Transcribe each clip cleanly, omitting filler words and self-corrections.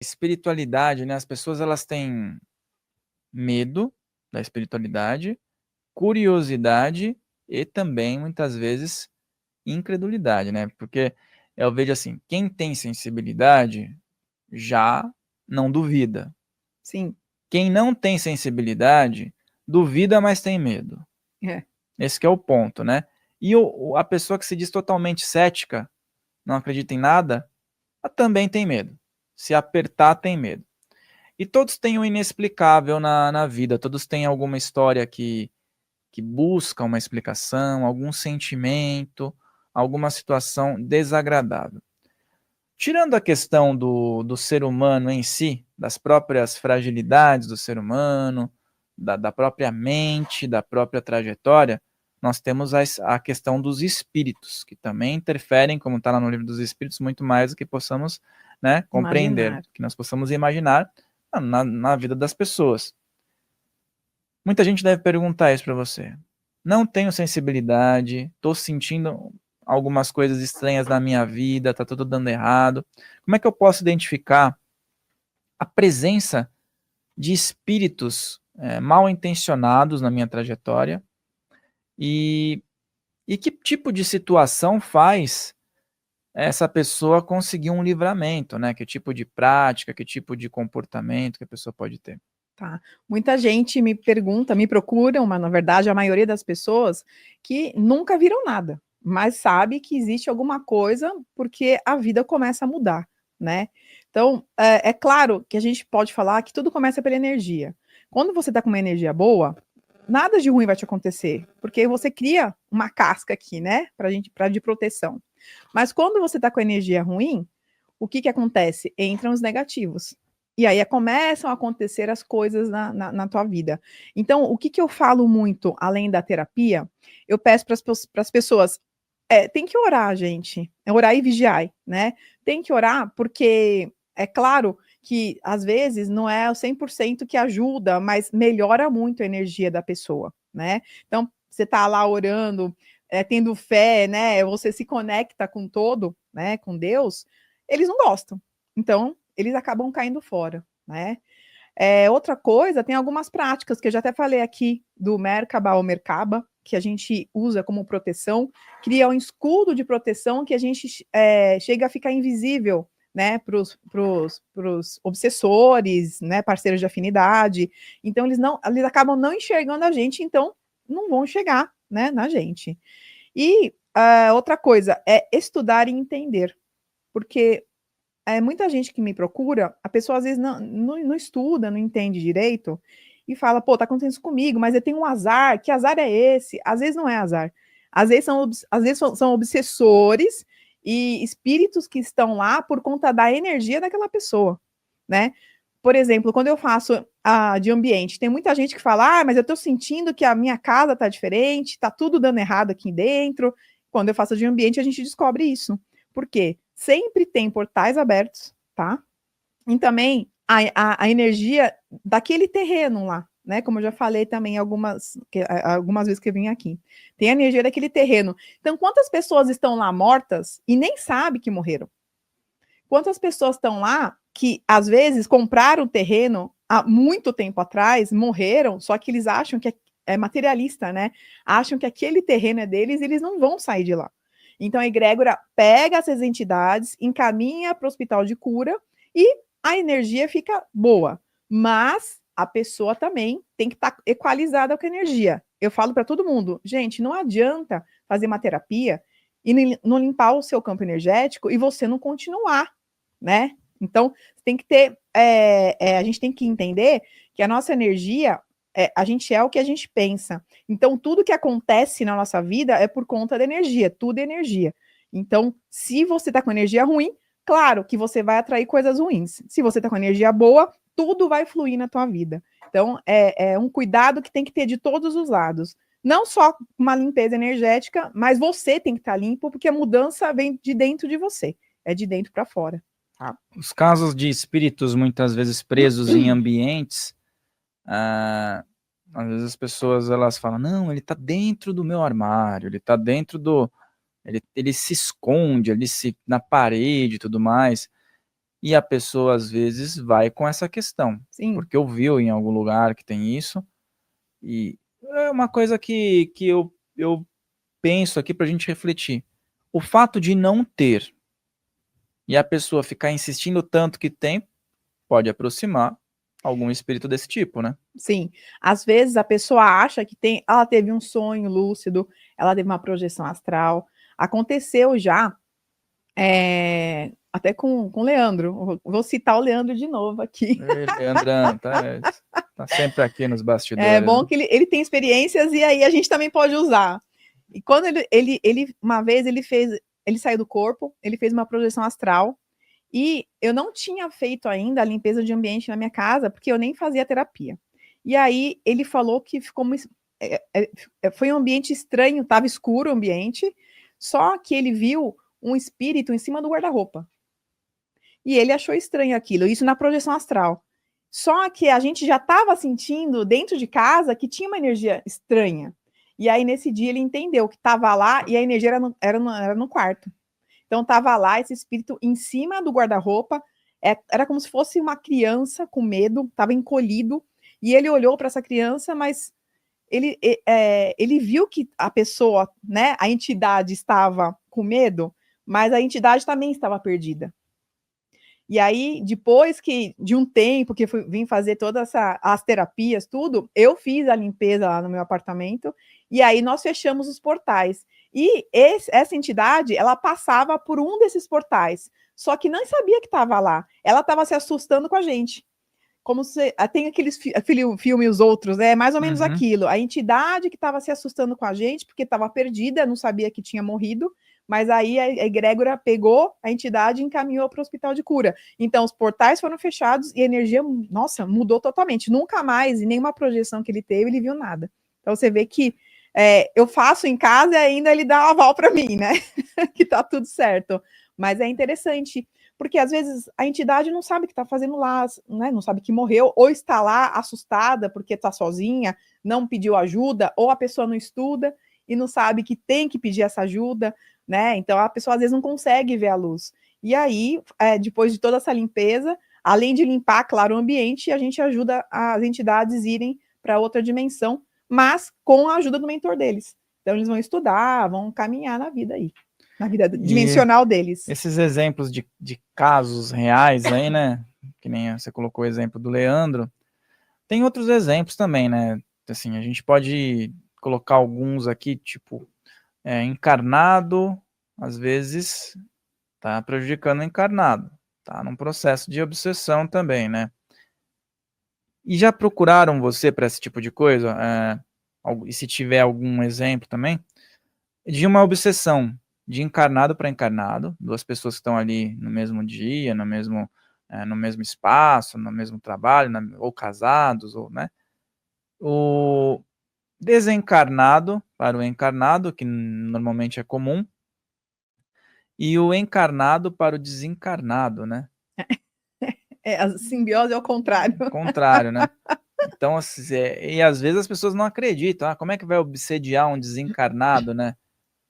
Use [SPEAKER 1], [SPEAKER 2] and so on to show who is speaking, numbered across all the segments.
[SPEAKER 1] espiritualidade, né? As pessoas elas têm medo da espiritualidade, curiosidade e também muitas vezes incredulidade, né? Porque eu vejo assim, quem tem sensibilidade já não duvida.
[SPEAKER 2] Sim.
[SPEAKER 1] Quem não tem sensibilidade duvida, mas tem medo.
[SPEAKER 2] É.
[SPEAKER 1] Esse que é o ponto, né? E a pessoa que se diz totalmente cética, não acredita em nada, ela também tem medo. Se apertar, tem medo. E todos têm o inexplicável na vida, todos têm alguma história que busca uma explicação, algum sentimento, alguma situação desagradável. Tirando a questão do ser humano em si, das próprias fragilidades do ser humano, da própria mente, da própria trajetória, nós temos a questão dos espíritos, que também interferem, como está lá no livro dos espíritos, muito mais do que possamos, né, compreender,
[SPEAKER 2] Imaginar.
[SPEAKER 1] que nós possamos imaginar na vida das pessoas. Muita gente deve perguntar isso para você. Não tenho sensibilidade, estou sentindo algumas coisas estranhas na minha vida, está tudo dando errado. Como é que eu posso identificar a presença de espíritos mal intencionados na minha trajetória e, e que tipo de situação faz essa pessoa conseguir um livramento, né? Que tipo de prática, que tipo de comportamento que a pessoa pode ter?
[SPEAKER 2] Tá. Muita gente me pergunta, me procuram, mas na verdade a maioria das pessoas que nunca viram nada, mas sabe que existe alguma coisa porque a vida começa a mudar, né? Então, é claro que a gente pode falar que tudo começa pela energia. Quando você está com uma energia boa, nada de ruim vai te acontecer, porque você cria uma casca aqui, né, de proteção. Mas quando você está com energia ruim, o que acontece? Entram os negativos. E aí começam a acontecer as coisas na tua vida. Então, o que eu falo muito, além da terapia, eu peço para as pessoas, tem que orar, gente. É orar e vigiar, né? Tem que orar, porque é claro que às vezes não é o 100% que ajuda, mas melhora muito a energia da pessoa, né? Então, você tá lá orando, tendo fé, né? Você se conecta com todo, né? Com Deus, eles não gostam. Então, eles acabam caindo fora, né? Outra coisa, tem algumas práticas que eu já até falei aqui do Merkaba ou Merkaba, que a gente usa como proteção, cria um escudo de proteção que a gente chega a ficar invisível, né, para os obsessores, né, parceiros de afinidade. Então, eles acabam não enxergando a gente, então não vão chegar, né, na gente. E outra coisa é estudar e entender, porque muita gente que me procura, a pessoa às vezes não estuda, não entende direito, e fala, pô, tá acontecendo isso comigo, mas eu tenho um azar, que azar é esse? Às vezes não é azar. Às vezes são obsessores e espíritos que estão lá por conta da energia daquela pessoa, né? Por exemplo, quando eu faço de ambiente, tem muita gente que fala, mas eu tô sentindo que a minha casa tá diferente, tá tudo dando errado aqui dentro. Quando eu faço de ambiente, a gente descobre isso. Por quê? Sempre tem portais abertos, tá? E também a energia daquele terreno lá, né? Como eu já falei também algumas vezes que eu vim aqui. Tem a energia daquele terreno. Então, quantas pessoas estão lá mortas e nem sabem que morreram? Quantas pessoas estão lá que, às vezes, compraram o terreno há muito tempo atrás, morreram, só que eles acham que é materialista, né? Acham que aquele terreno é deles e eles não vão sair de lá. Então, a egrégora pega essas entidades, encaminha para o hospital de cura e a energia fica boa. Mas a pessoa também tem que estar equalizada com a energia. Eu falo para todo mundo, gente, não adianta fazer uma terapia e não limpar o seu campo energético e você não continuar, né? Então, tem que ter, a gente tem que entender que a nossa energia, a gente é o que a gente pensa. Então, tudo que acontece na nossa vida é por conta da energia, tudo é energia. Então, se você está com energia ruim, claro que você vai atrair coisas ruins. Se você está com energia boa, tudo vai fluir na tua vida. Então, é um cuidado que tem que ter de todos os lados. Não só uma limpeza energética, mas você tem que estar limpo, porque a mudança vem de dentro de você, é de dentro para fora.
[SPEAKER 1] Os casos de espíritos muitas vezes presos em ambientes, às vezes as pessoas elas falam, não, ele está dentro do meu armário, ele está dentro ele se esconde ali na parede e tudo mais. E a pessoa, às vezes, vai com essa questão,
[SPEAKER 2] Sim,
[SPEAKER 1] porque ouviu em algum lugar que tem isso, e é uma coisa que eu penso aqui para a gente refletir. O fato de não ter e a pessoa ficar insistindo tanto que tem, pode aproximar algum espírito desse tipo, né?
[SPEAKER 2] sim. Às vezes a pessoa acha que tem, ela teve um sonho lúcido, ela teve uma projeção astral. Aconteceu já, até com o Leandro. Vou citar o Leandro de novo aqui.
[SPEAKER 1] Leandrão, tá sempre aqui nos
[SPEAKER 2] É
[SPEAKER 1] bastidores,
[SPEAKER 2] bom
[SPEAKER 1] né?
[SPEAKER 2] que ele tem experiências e aí a gente também pode usar. E quando uma vez ele saiu do corpo, ele fez uma projeção astral e eu não tinha feito ainda a limpeza de ambiente na minha casa, porque eu nem fazia terapia. E aí ele falou que ficou foi um ambiente estranho, estava escuro o ambiente, só que ele viu um espírito em cima do guarda-roupa. E ele achou estranho aquilo, isso na projeção astral. Só que a gente já estava sentindo dentro de casa que tinha uma energia estranha. E aí, nesse dia, ele entendeu que estava lá e a energia era no quarto. Então, estava lá esse espírito em cima do guarda-roupa, era como se fosse uma criança com medo, estava encolhido, e ele olhou para essa criança, mas ele viu que a pessoa, né, a entidade estava com medo, mas a entidade também estava perdida. E aí, depois de um tempo que eu vim fazer todas as terapias, tudo, eu fiz a limpeza lá no meu apartamento, e aí nós fechamos os portais. E essa entidade, ela passava por um desses portais, só que não sabia que estava lá. Ela estava se assustando com a gente. Como se tem aqueles filmes os outros, né? É mais ou menos
[SPEAKER 1] Uhum.
[SPEAKER 2] aquilo. A entidade que estava se assustando com a gente, porque estava perdida, não sabia que tinha morrido, mas aí a egrégora pegou a entidade e encaminhou para o hospital de cura. Então, os portais foram fechados e a energia, nossa, mudou totalmente. Nunca mais, em nenhuma projeção que ele teve, ele viu nada. Então, você vê que eu faço em casa e ainda ele dá um aval para mim, né? Que tá tudo certo. Mas é interessante, porque às vezes a entidade não sabe o que está fazendo lá, né? Não sabe que morreu, ou está lá assustada porque está sozinha, não pediu ajuda, ou a pessoa não estuda e não sabe que tem que pedir essa ajuda, né? Então a pessoa às vezes não consegue ver a luz. E aí, depois de toda essa limpeza, além de limpar, claro, o ambiente, a gente ajuda as entidades irem para outra dimensão, mas com a ajuda do mentor deles. Então eles vão estudar, vão caminhar na vida
[SPEAKER 1] E
[SPEAKER 2] dimensional deles.
[SPEAKER 1] esses exemplos de casos reais aí, né? Que nem você colocou o exemplo do Leandro. Tem outros exemplos também, né? Assim, a gente pode colocar alguns aqui, tipo, encarnado, às vezes, tá prejudicando o encarnado. Tá num processo de obsessão também, né? E já procuraram você para esse tipo de coisa? E se tiver algum exemplo também? De uma obsessão de encarnado para encarnado, duas pessoas que estão ali no mesmo dia, no mesmo espaço, no mesmo trabalho, ou casados, ou, né? O desencarnado para o encarnado, que normalmente é comum, e o encarnado para o desencarnado, né?
[SPEAKER 2] A simbiose é ao contrário.
[SPEAKER 1] O contrário, né? Então, assim, e às vezes as pessoas não acreditam. Como é que vai obsediar um desencarnado, né?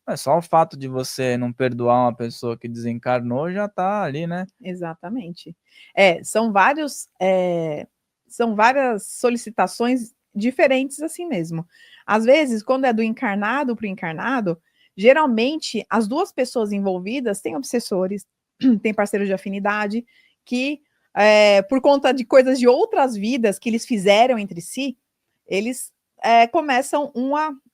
[SPEAKER 1] É só o fato de você não perdoar uma pessoa que desencarnou já tá ali, né?
[SPEAKER 2] Exatamente. São várias solicitações diferentes assim mesmo. Às vezes, quando é do encarnado para o encarnado, geralmente as duas pessoas envolvidas têm obsessores, têm parceiros de afinidade, que por conta de coisas de outras vidas que eles fizeram entre si, eles começam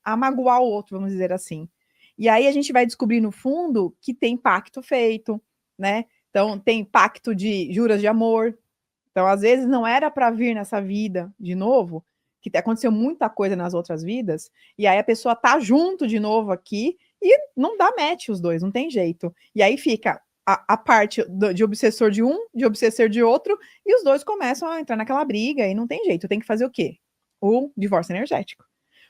[SPEAKER 2] a magoar o outro, vamos dizer assim. E aí a gente vai descobrir no fundo que tem pacto feito, né? Então, tem pacto de juras de amor. Então, às vezes, não era para vir nessa vida de novo, que aconteceu muita coisa nas outras vidas, e aí a pessoa tá junto de novo aqui e não dá match os dois, não tem jeito. E aí fica a parte de obsessor de um, de obsessor de outro, e os dois começam a entrar naquela briga e não tem jeito. Tem que fazer o quê? O divórcio energético.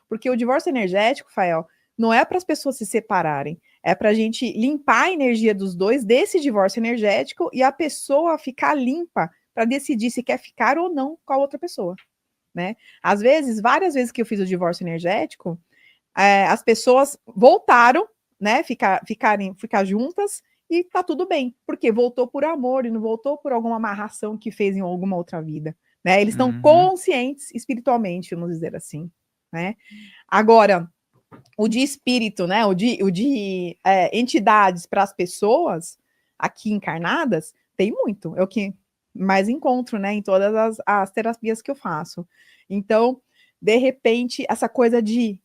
[SPEAKER 2] Porque o divórcio energético, Fael, não é para as pessoas se separarem, é para a gente limpar a energia dos dois desse divórcio energético e a pessoa ficar limpa para decidir se quer ficar ou não com a outra pessoa, né? Às vezes, várias vezes que eu fiz o divórcio energético, as pessoas voltaram, né? Ficar juntas e tá tudo bem, porque voltou por amor e não voltou por alguma amarração que fez em alguma outra vida, né? Eles estão conscientes espiritualmente, vamos dizer assim, né? Agora, o de espírito, né? O de entidades para as pessoas aqui encarnadas, tem muito. É o que mais encontro, né? Em todas as terapias que eu faço. Então, de repente, essa coisa de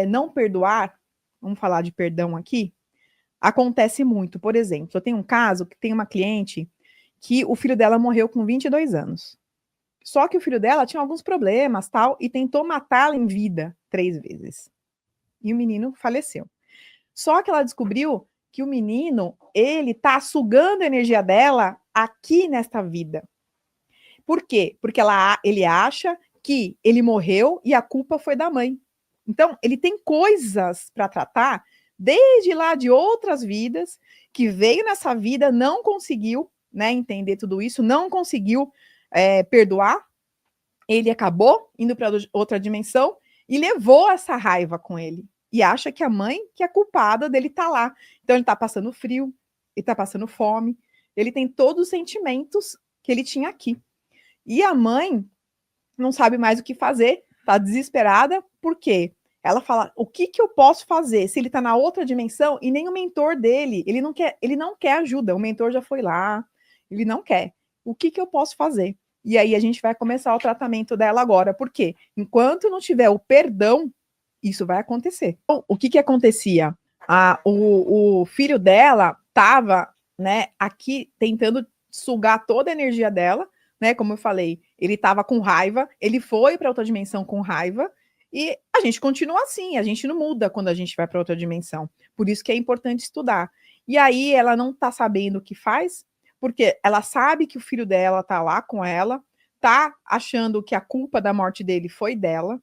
[SPEAKER 2] não perdoar, vamos falar de perdão aqui, acontece muito. Por exemplo, eu tenho um caso que tem uma cliente que o filho dela morreu com 22 anos. Só que o filho dela tinha alguns problemas, tal, e tentou matá-la em vida 3 vezes. E o menino faleceu. Só que ela descobriu que o menino, ele tá sugando a energia dela aqui nesta vida. Por quê? Porque ele acha que ele morreu e a culpa foi da mãe. Então, ele tem coisas para tratar desde lá de outras vidas, que veio nessa vida, não conseguiu, né, entender tudo isso, não conseguiu perdoar, ele acabou indo para outra dimensão e levou essa raiva com ele. E acha que a mãe que é culpada dele tá lá. Então ele tá passando frio, ele tá passando fome, ele tem todos os sentimentos que ele tinha aqui. E a mãe não sabe mais o que fazer, tá desesperada, por quê? Ela fala, o que eu posso fazer se ele tá na outra dimensão e nem o mentor dele, ele não quer ajuda, o mentor já foi lá, ele não quer. O que eu posso fazer? E aí a gente vai começar o tratamento dela agora, porque enquanto não tiver o perdão, isso vai acontecer. Então, o que acontecia? O filho dela estava, né, aqui tentando sugar toda a energia dela, né? Como eu falei, ele estava com raiva, ele foi para outra dimensão com raiva, e a gente continua assim, a gente não muda quando a gente vai para outra dimensão. Por isso que é importante estudar. E aí ela não está sabendo o que faz, porque ela sabe que o filho dela tá lá com ela, tá achando que a culpa da morte dele foi dela,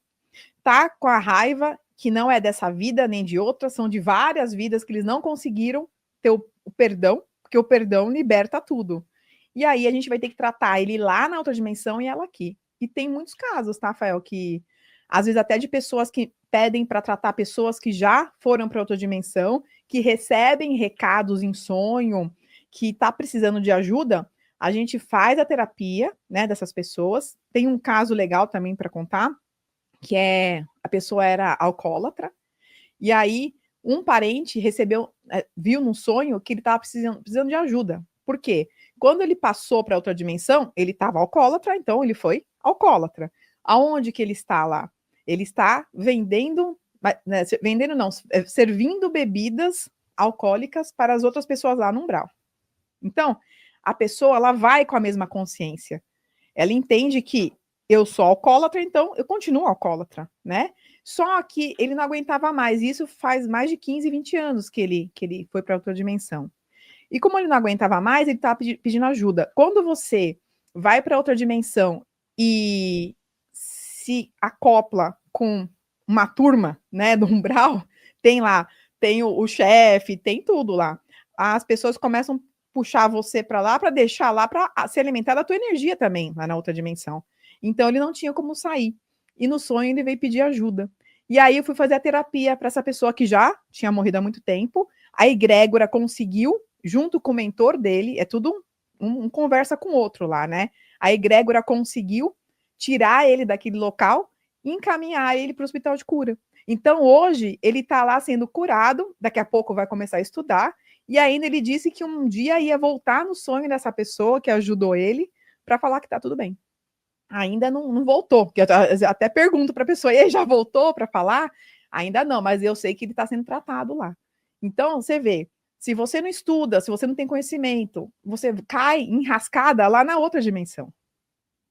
[SPEAKER 2] tá com a raiva que não é dessa vida nem de outra, são de várias vidas que eles não conseguiram ter o perdão, porque o perdão liberta tudo. E aí a gente vai ter que tratar ele lá na outra dimensão e ela aqui. E tem muitos casos, tá, Rafael, que às vezes até de pessoas que pedem para tratar pessoas que já foram para outra dimensão, que recebem recados em sonho, que está precisando de ajuda, a gente faz a terapia, né, dessas pessoas. Tem um caso legal também para contar, que a pessoa era alcoólatra, e aí um parente viu num sonho que ele estava precisando de ajuda. Por quê? Quando ele passou para outra dimensão, ele estava alcoólatra, então ele foi alcoólatra. Aonde que ele está lá? Ele está vendendo, né, servindo bebidas alcoólicas para as outras pessoas lá no umbral. Então, a pessoa, ela vai com a mesma consciência. Ela entende que eu sou alcoólatra, então eu continuo alcoólatra, né? Só que ele não aguentava mais. Isso faz mais de 15, 20 anos que ele foi para outra dimensão. E como ele não aguentava mais, ele estava pedindo ajuda. Quando você vai para outra dimensão e se acopla com uma turma, né, do umbral, tem o chefe, tem tudo lá. As pessoas começam a puxar você para lá, para deixar lá, para se alimentar da tua energia também, lá na outra dimensão. Então ele não tinha como sair. E no sonho ele veio pedir ajuda. E aí eu fui fazer a terapia para essa pessoa que já tinha morrido há muito tempo. A egrégora conseguiu, junto com o mentor dele, é tudo um conversa com o outro lá, né? A egrégora conseguiu tirar ele daquele local e encaminhar ele para o hospital de cura. Então hoje ele está lá sendo curado, daqui a pouco vai começar a estudar, e ainda ele disse que um dia ia voltar no sonho dessa pessoa que ajudou ele para falar que está tudo bem. Ainda não voltou, porque eu até pergunto para a pessoa, e aí, já voltou para falar? Ainda não, mas eu sei que ele está sendo tratado lá. Então, você vê, se você não estuda, se você não tem conhecimento, você cai enrascada lá na outra dimensão,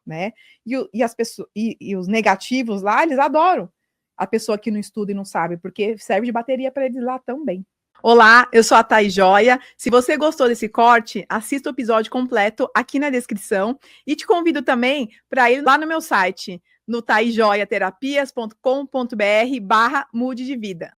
[SPEAKER 2] né? E as pessoas, e os negativos lá, eles adoram a pessoa que não estuda e não sabe, porque serve de bateria para eles lá também. Olá, eu sou a Thaís Joia. Se você gostou desse corte, assista o episódio completo aqui na descrição e te convido também para ir lá no meu site, no thaisjoiaterapias.com.br/mude de vida.